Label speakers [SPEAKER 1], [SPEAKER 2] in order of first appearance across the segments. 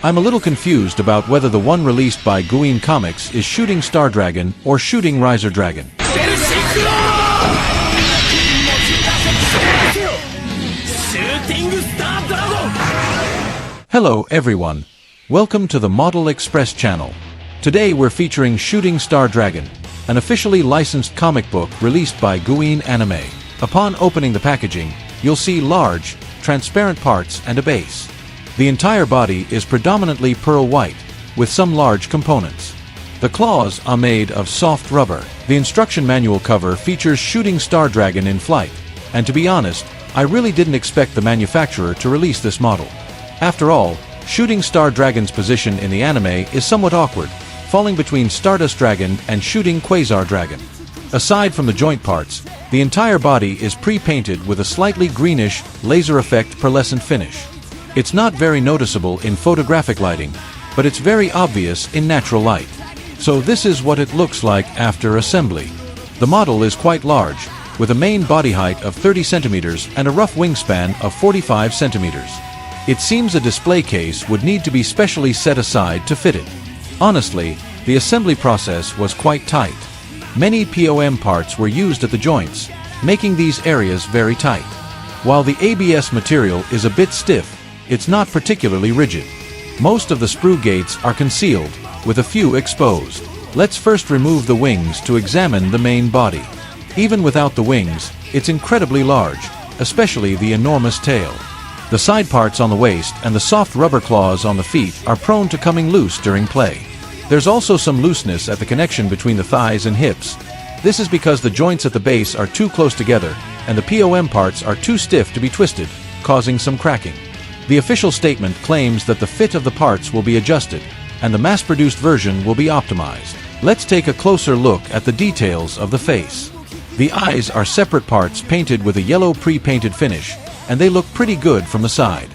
[SPEAKER 1] I'm a little confused about whether the one released by Guyin Comics is Shooting Star Dragon or Shooting Riser Dragon. Hello everyone, welcome to the Model Express channel. Today we're featuring Shooting Star Dragon, an officially licensed comic book released by Guyin Anime. Upon opening the packaging, you'll see large, transparent parts and a base. The entire body is predominantly pearl white, with some large components. The claws are made of soft rubber. The instruction manual cover features Shooting Star Dragon in flight, and to be honest, I really didn't expect the manufacturer to release this model. After all, Shooting Star Dragon's position in the anime is somewhat awkward, falling between Stardust Dragon and Shooting Quasar Dragon. Aside from the joint parts, the entire body is pre-painted with a slightly greenish, laser effect pearlescent finish. It's not very noticeable in photographic lighting, but it's very obvious in natural light. So this is what it looks like after assembly. The model is quite large, with a main body height of 30 centimeters and a rough wingspan of 45 centimeters. It seems a display case would need to be specially set aside to fit it. Honestly, the assembly process was quite tight. Many POM parts were used at the joints, making these areas very tight. While the ABS material is a bit stiff, it's not particularly rigid. Most of the sprue gates are concealed, with a few exposed. Let's first remove the wings to examine the main body. Even without the wings, it's incredibly large, especially the enormous tail. The side parts on the waist and the soft rubber claws on the feet are prone to coming loose during play. There's also some looseness at the connection between the thighs and hips. This is because the joints at the base are too close together, and the POM parts are too stiff to be twisted, causing some cracking. The official statement claims that the fit of the parts will be adjusted, and the mass-produced version will be optimized. Let's take a closer look at the details of the face. The eyes are separate parts painted with a yellow pre-painted finish, and they look pretty good from the side.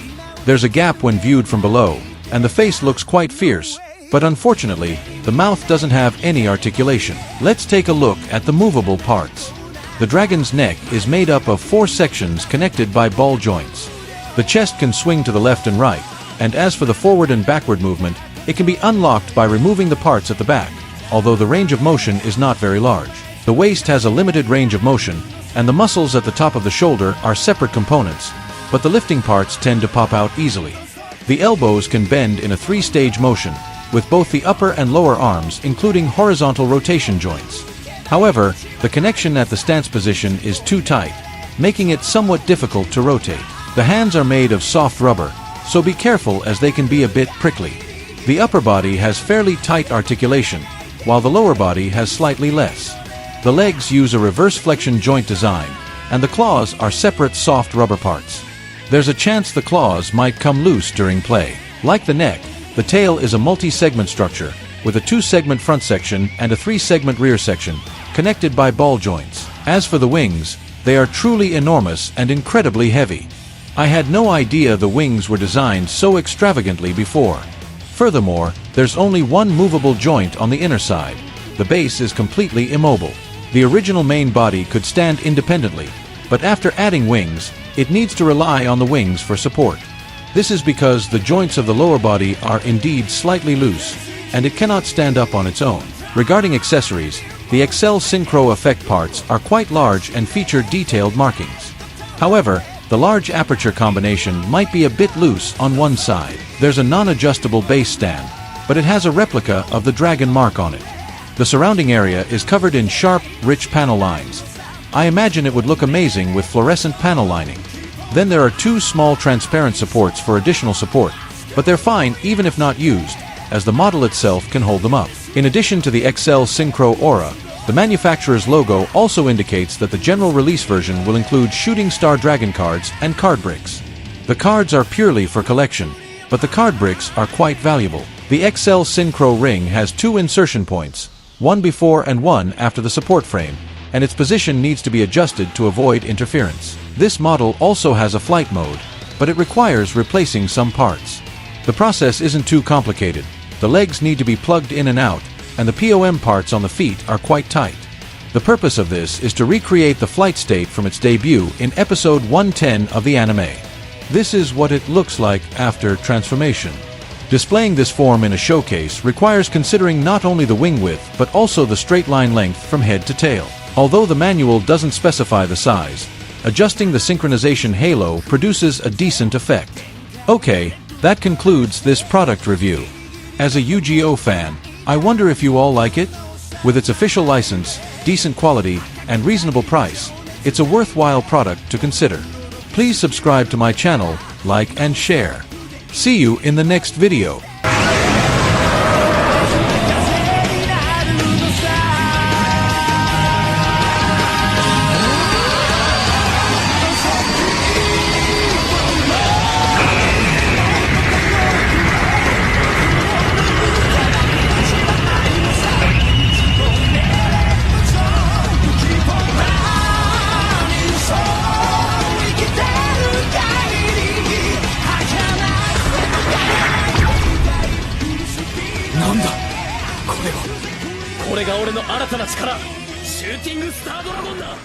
[SPEAKER 1] There's a gap when viewed from below, and the face looks quite fierce, but unfortunately, the mouth doesn't have any articulation. Let's take a look at the movable parts. The dragon's neck is made up of 4 sections connected by ball joints. The chest can swing to the left and right, and as for the forward and backward movement, it can be unlocked by removing the parts at the back, although the range of motion is not very large. The waist has a limited range of motion, and the muscles at the top of the shoulder are separate components, but the lifting parts tend to pop out easily. The elbows can bend in a 3-stage motion, with both the upper and lower arms including horizontal rotation joints. However, the connection at the stance position is too tight, making it somewhat difficult to rotate. The hands are made of soft rubber, so be careful as they can be a bit prickly. The upper body has fairly tight articulation, while the lower body has slightly less. The legs use a reverse flexion joint design, and the claws are separate soft rubber parts. There's a chance the claws might come loose during play. Like the neck, the tail is a multi-segment structure, with a 2-segment front section and a 3-segment rear section, connected by ball joints. As for the wings, they are truly enormous and incredibly heavy. I had no idea the wings were designed so extravagantly before. Furthermore, there's only one movable joint on the inner side. The base is completely immobile. The original main body could stand independently, but after adding wings, it needs to rely on the wings for support. This is because the joints of the lower body are indeed slightly loose, and it cannot stand up on its own. Regarding accessories, the Excel Synchro effect parts are quite large and feature detailed markings. However, the large aperture combination might be a bit loose on one side. There's a non-adjustable base stand, but it has a replica of the dragon mark on it. The surrounding area is covered in sharp, rich panel lines. I imagine it would look amazing with fluorescent panel lining. Then there are 2 small transparent supports for additional support, but they're fine even if not used, as the model itself can hold them up. In addition to the Excel Synchro Aura, the manufacturer's logo also indicates that the general release version will include Shooting Star Dragon cards and card bricks. The cards are purely for collection, but the card bricks are quite valuable. The Excel Synchro ring has 2 insertion points, one before and one after the support frame, and its position needs to be adjusted to avoid interference. This model also has a flight mode, but it requires replacing some parts. The process isn't too complicated. The legs need to be plugged in and out, and the POM parts on the feet are quite tight. The purpose of this is to recreate the flight state from its debut in episode 110 of the anime. This is what it looks like after transformation. Displaying this form in a showcase requires considering not only the wing width but also the straight line length from head to tail. Although the manual doesn't specify the size, adjusting the synchronization halo produces a decent effect. Okay, that concludes this product review. As a Yu-Gi-Oh fan, I wonder if you all like it? With its official license, decent quality, and reasonable price, it's a worthwhile product to consider. Please subscribe to my channel, like and share. See you in the next video.
[SPEAKER 2] これが俺の新たな力、シューティングスタードラゴンだ。